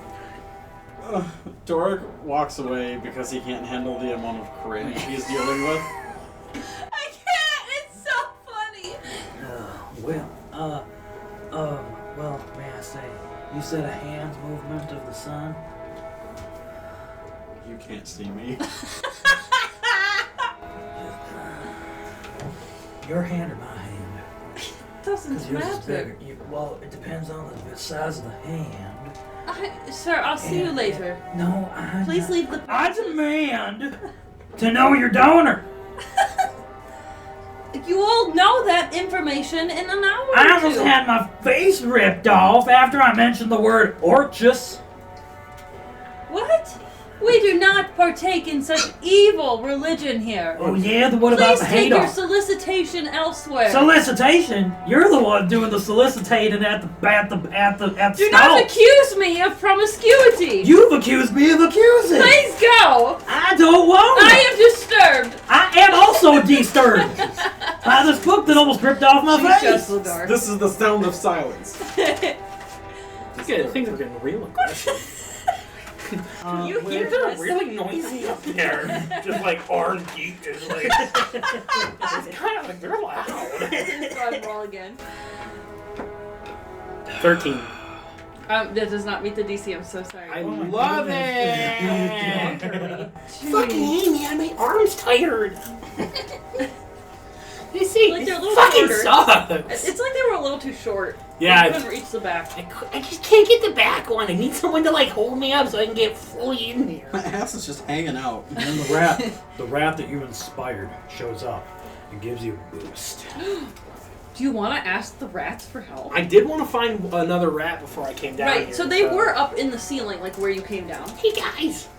Doric walks away because he can't handle the amount of cringe he's dealing with. I can't! It's so funny! Well, may I say, you said a hand's movement of the sun? You can't see me. Your hand or my hand? Doesn't Because yours is matter. bigger. Well, it depends on the size of the hand. Sir, I'll see you later. No, Please leave the. I demand to know your donor. You all know that information in an hour or I almost two. had my face ripped off after I mentioned the word Orchus. What? We do not partake in such evil religion here. Oh yeah, what about Please the take your Haydar? solicitation elsewhere. Solicitation? You're the one doing the solicitating at the Do stall. not accuse me of promiscuity. You've accused me of accusing. Please go. I don't want I it. am disturbed. I am also disturbed by this book that almost ripped off my She's face. just so dark. This is the sound of silence. Things are getting real aggressive. You hear They're this? really noisy up there. Just like armed geek is like. It's kind of like they're loud. Let's roll again. 13. That does not meet the DC. I'm so sorry. I love it. Fucking Amy, my arm's tired. You see, Like they're a little fucking shorter. sucks. It's like they were a little too short. Yeah, They it's- couldn't reach the back. I just can't get the back one. I need someone to like hold me up so I can get fully in there. My ass is just hanging out. And then the rat that you inspired shows up and gives you a boost. Do you want to ask the rats for help? I did want to find another rat before I came down Right, here. so they were up in the ceiling, like where you came down. Hey guys,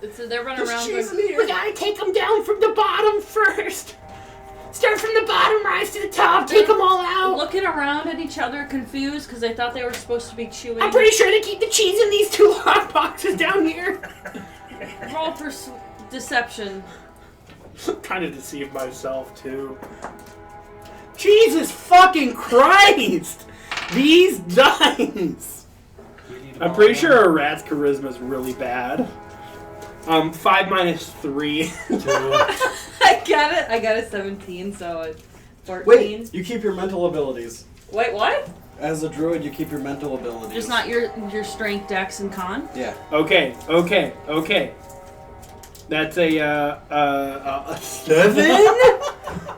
They're running around. We gotta take them down from the bottom first. Start from the bottom, rise to the top, take them all out. Looking around at each other, confused because they thought they were supposed to be chewing. I'm pretty sure they keep the cheese in these 2 hot boxes down here. Roll for deception. I'm trying to deceive myself, too. Jesus fucking Christ! These dice! I'm pretty sure a rat's charisma is really bad. 5 minus 3. I got it. I got a 17, so it's 14. Wait, you keep your mental abilities. Wait, what? As a druid, you keep your mental abilities. Just not your strength, dex, and con? Yeah. Okay. That's a 7?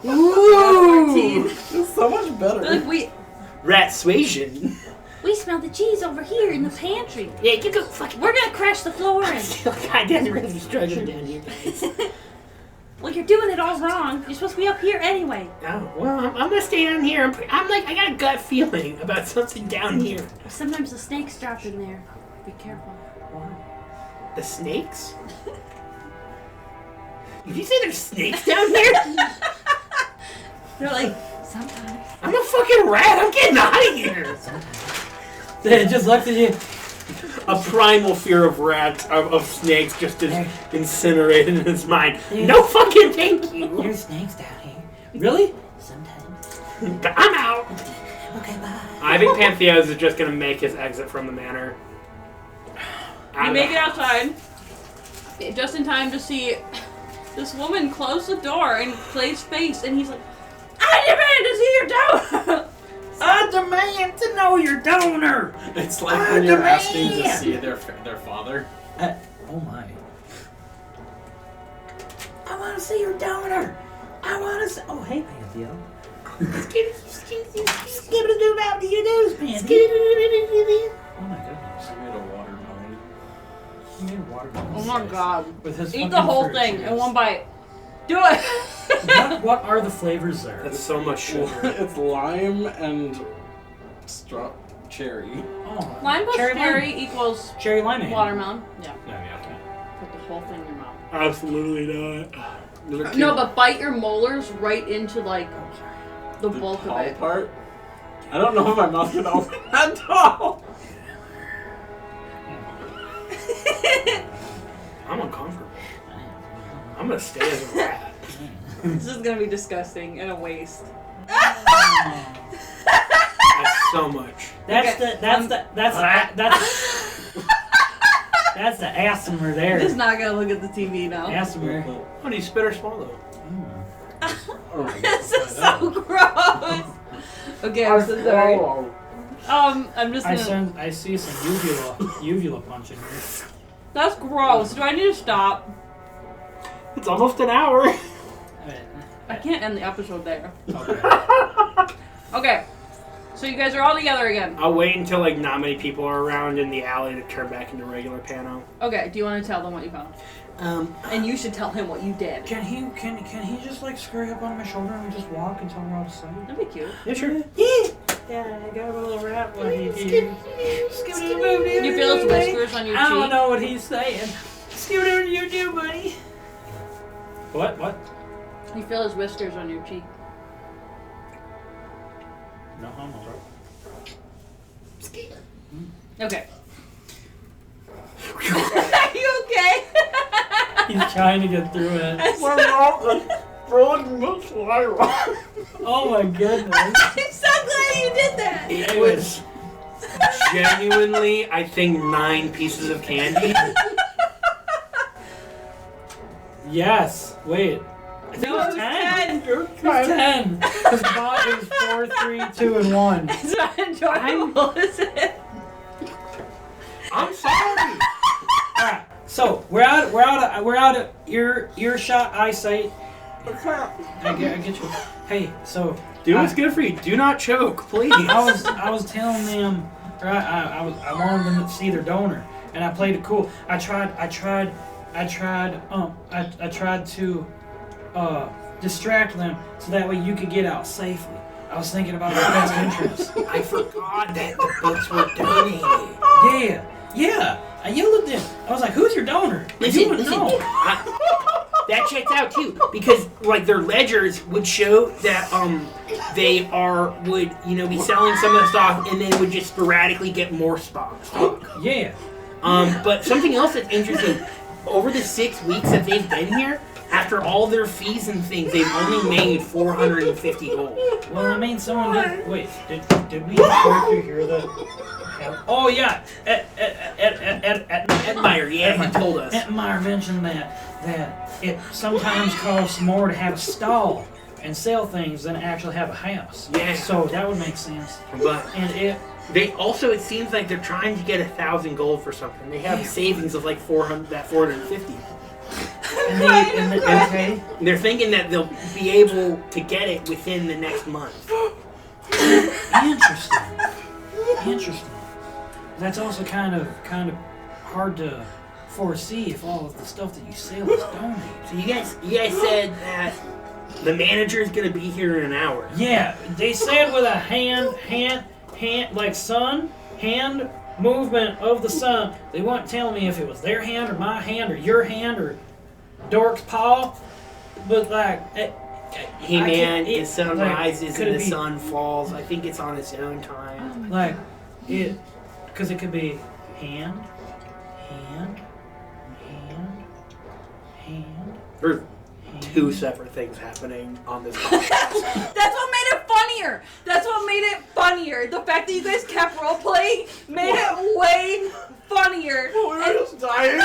Ooh! 14. It's so much better. Like Rat suasion. we smell the cheese over here in the pantry. Yeah, you go fucking... We're gonna crash the floor in. God damn, the rings are struggling down here. Well, you're doing it all wrong. You're supposed to be up here anyway. Oh, well, I'm gonna stay down here. I'm like, I got a gut feeling about something down here. Sometimes the snakes drop in there. Be careful. The snakes? Did you say there's snakes down here? They're like, sometimes. I'm a fucking rat. I'm getting out of here. They just looked at you. A primal fear of rats, of snakes, just is incinerated in his mind. No fucking thank you. There's snakes down here. Really? Sometimes. I'm out. Okay, bye. I think Pantheos is just gonna make his exit from the manor. You make it outside, just in time to see this woman close the door and Clay's face, and he's like, I demand to see your donor! I demand to know your donor! It's like when you're asking to see their father. Oh my. I want to see your donor. I want to see... Oh, hey, Pantheo. Skip-a-doo-bop to your news, Pantheo. Oh my goodness. I made a watermelon. He made a watermelon. Oh my god. With his Eat the fucking whole fruit thing juice. in one bite. Do it! What are the flavors there? That's so much sugar. It's lime and cherry. Oh, Lime plus cherry cherry lime. equals Cherry limeade. watermelon. Yeah. Yeah, okay. Put the whole thing in your mouth. Absolutely not. No, but bite your molars right into, like, the bulk of tall it. part? I don't know if my mouth can open that tall. I'm uncomfortable. I'm gonna stay as a rat. This is gonna be disgusting and a waste. That's so much. That's Okay, that's the asthma there. I'm just not gonna look at the TV now. Asthma. How do you spit or swallow? Oh my This is so gross. Okay, I'm so sorry. I'm just gonna. I see some uvula punch in here. That's gross. Do I need to stop? It's almost an hour. I can't end the episode there. Okay. Okay. So you guys are all together again. I'll wait until like not many people are around in the alley to turn back into regular Pano. Okay. Do you want to tell them what you found? And you should tell him what you did. Can he just like scurry up on my shoulder and just walk until we're outside? That'd be cute. Yeah, sure. Yeah, I got a little rat one here. You feel his whiskers on your cheek? I don't know what he's saying. See whatever you do, buddy. What? You feel his whiskers on your cheek. No homo, bro. Okay. Are you okay? He's trying to get through it. Oh my goodness. I'm so glad you did that. It was genuinely, I think, 9 pieces of candy. Yes. Wait. I think No, it was 10. It was 10. Because bot is 4, 3, 2, and 1. It's not enjoyable, is it? I'm sorry. Alright. So we're out of earshot eyesight. I get you. Hey, so Do what's good for you. Do not choke, please. I was telling them, or I wanted them to see their donor, and I played it cool. I tried to distract them so that way you could get out safely. I was thinking about their best interests. I forgot that the books were donated. Yeah. I yelled at them. I was like, "Who's your donor?" Listen, Listen. that checks out too, because like their ledgers would show that they would be selling some of the stock and then would just sporadically get more stock. Yeah. But something else that's interesting, over the 6 weeks that they've been here, after all their fees and things, they've only made 450 gold. Well, I mean, someone did. Wait, did we hear that? Oh yeah, Ettenmeyer, yeah, he told us. Ettenmeyer mentioned that it sometimes costs more to have a stall and sell things than actually have a house. Yeah. So that would make sense. But And it seems like they're trying to get 1,000 gold for something. They have savings of like 450. okay. And they're thinking that they'll be able to get it within the next month. Interesting. That's also kind of hard to foresee if all of the stuff that you sell is donated. So you guys said that the manager is gonna be here in an hour. Yeah, they said with a hand, like hand movement of the sun. They wouldn't tell me if it was their hand or my hand or your hand or Dork's paw, but like, Hey man, the sun like, rises could and it the be- sun falls. I think it's on its own time. like because it could be hand. There's two separate things happening on this podcast. That's what made it funnier. The fact that you guys kept roleplaying made it way funnier. We were just dying.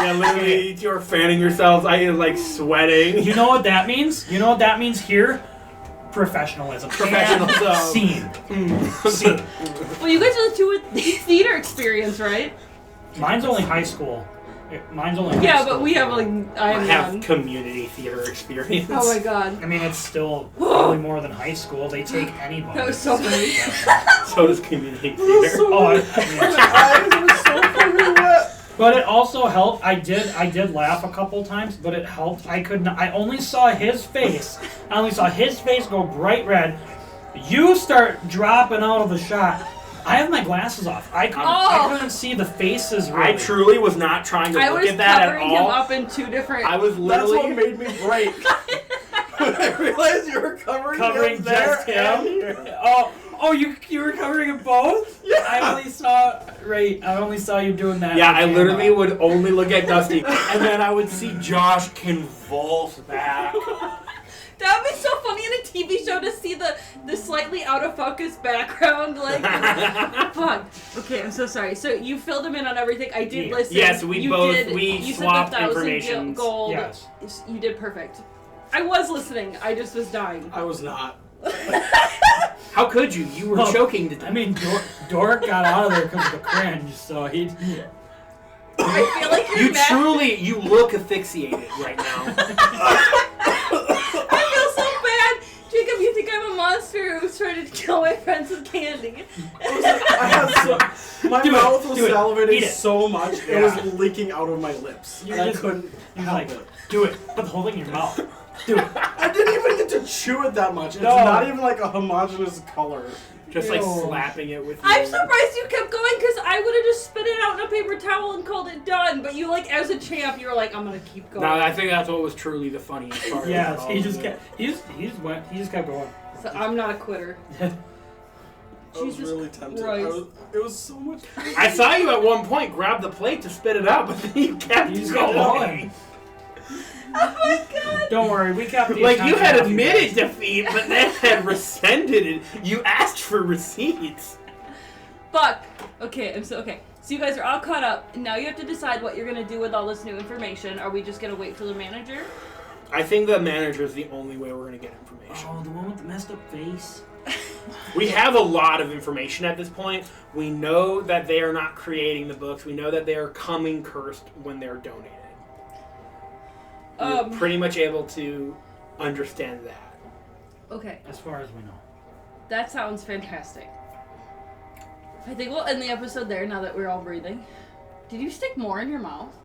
Yeah, literally, you're fanning yourselves. I am like sweating. You know what that means? You know what that means here? Professionalism. Professionalism. And scene. Scene. Well, you guys are the two with theater experience, right? Mine's only high school. Mine's only high Yeah, school. but we have like I I have none. community theater experience. Oh my god, I mean, it's still probably more than high school. They take anybody. that was so funny. So does community theater. Oh, So but it also helped. I did laugh a couple times, but it helped. I only saw his face. I only saw his face go bright red. You start dropping out of the shot. I have my glasses off. I couldn't see the faces really. I truly was not trying to I look was at that at covering him all. up in two different. I was That's what literally made me break. When I realized you were covering him there just and him. here. Oh, you were covering them both? Yeah. I only saw you doing that. Yeah, on I camera. literally would only look at Dusty, and then I would see Josh convulse back. That would be so funny in a TV show to see the slightly out of focus background. Like, fuck. Okay, I'm so sorry. So you filled him in on everything. I did listen. Yes, we you both did, we you swapped said the 1,000 information. gold. Yes. You did perfect. I was listening. I just was dying. I was not. How could you? You were Well, choking to death. I mean, Dork got out of there because of the cringe, so he. I feel like you're mad. You look asphyxiated right now. I feel so bad. Jacob, you think I'm a monster who's trying to kill my friends with candy. My Do it, mouth was do it, eat salivating it. so much it was leaking out of my lips. You're And I just- couldn't You're help like, it. do it, with holding your mouth. Do it. I didn't even get to chew it that much. It's No. not even like a homogeneous color. Just like Ew. slapping it with I'm your- surprised you kept going because I would have just spit it out in a paper towel and called it done. But you, like, as a champ, you were like, I'm gonna keep going. No, I think that's what was truly the funniest part. Yes, of he all just of it. kept. He just kept going. So I'm not a quitter. I was Jesus really tempted. Christ. It was so much. I saw you at one point grab the plate to spit it out, but then you kept You just kept going. going. Oh my god! Don't worry, we kept. Like you had admitted defeat, but then had rescinded it. You asked for receipts. Fuck. Okay, So you guys are all caught up, and now you have to decide what you're gonna do with all this new information. Are we just gonna wait for the manager? I think the manager is the only way we're gonna get information. Oh, the one with the messed up face. We have a lot of information at this point. We know that they are not creating the books. We know that they are coming cursed when they're donated. We're pretty much able to understand that. Okay, As far as we know. that sounds fantastic. I think we'll end the episode there now that we're all breathing. Did you stick more in your mouth?